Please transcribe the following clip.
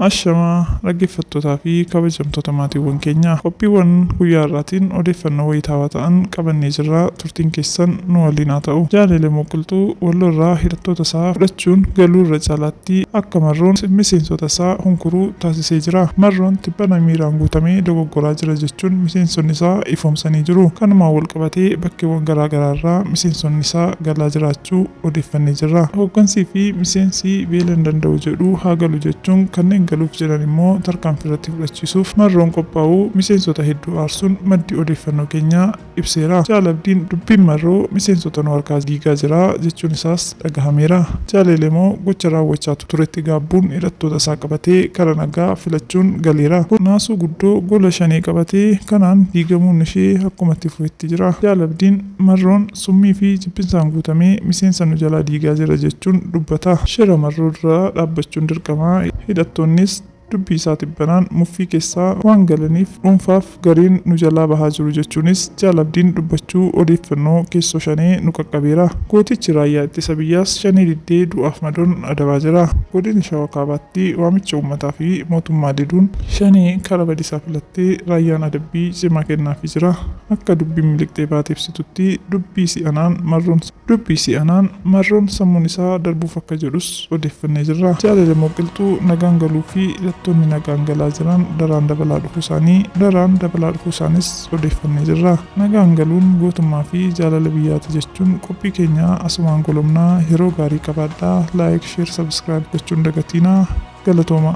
Ashamaa dhaggeeffattootaa fi kabajamtoota maatiiwwan keenyaa qophiiwwan guyyaa irraatiin odeeffannoo wayitaawaa ta'an qabannee jirra. Turtiin keessan nu waliin haa ta'u. Jaalallee Mooqiltuu Walloo irraa hidhattoota isaa fudhachuun galuu irra caalaatti akka Marroon miseensota isaa hunkuruu taasisee jira. Marroon tibbana miiraan guutamee dogoggoraa jira jechuun miseensonni isaa ifoomsanii jiru. Kanumaan wal qabatee bakkeewwan garaagaraa irraa miseensonni isaa galaa jiraachuu odeeffannee jirra. Hooggansii fi miseensi beela hin danda'u jedhu haa galu jechuun kanneen galuuf jiran immoo tarkaanfii irratti fudhachiisuuf Marroon qophaa'uu miseensota hedduu aarsuun maddi odeeffannoo keenyaa ibseera. Jaalabdiin dubbiin Marroo miseensota nu harkaa diigaa jira jechuun isaas dhagahameera. Jaalallee immoo gocha raawwachaa turetti gaabbuun hidhattoota isaa qabatee kara nagaa filachuun galeera. Naasuu guddoo gola shanee qabatee kanaan diigamuun ishee akkuma itti fufetti jira. Jaalabdiin Marroon summii fi jibbinsaan guutamee miseensa nu jalaa diigaa jira jechuun dubbata. Shira Marroo duraa dhaabbachuun dirqamaa. Hidhattoonni dubbii isaa tibbanaan muffii keessaa waan galaniif dhuunfaaf gariin nu jalaa bahaa jiru jechuunis Jaalabdiin dubbachuu odeeffannoo keessoo shanee nu qaqqabeera. Gootichi raayyaa ittisa biyyaas shanee diddee du'aaf madoon adabaa jira. Godina Shawaa Kaabaatti waamicha uummataa fi mootummaa diduun shanee kara badisaa filattee raayyaan adabbii cimaa kennaafii jira. Akka dubbiin miliqxee baatee ibsitutti dubbii si'anaan Marroon sammuun isaa darbuuf akka jedhus odeeffannee jirra. Jaalallee Mooqiltuu nagaan galuu fi hidhattoonni nagaan galaa jiran daraan dabalaa dhufuu isaanis odeeffannee jirra. Nagaan galuun gootummaa fi jaalala biyyaati jechuun qophii keenya asumaan golomnaa. Yeroo gaarii qabaadhaa. Laayik, sheer, sabskiraayib gochuun dagatiinaa. Galatooma.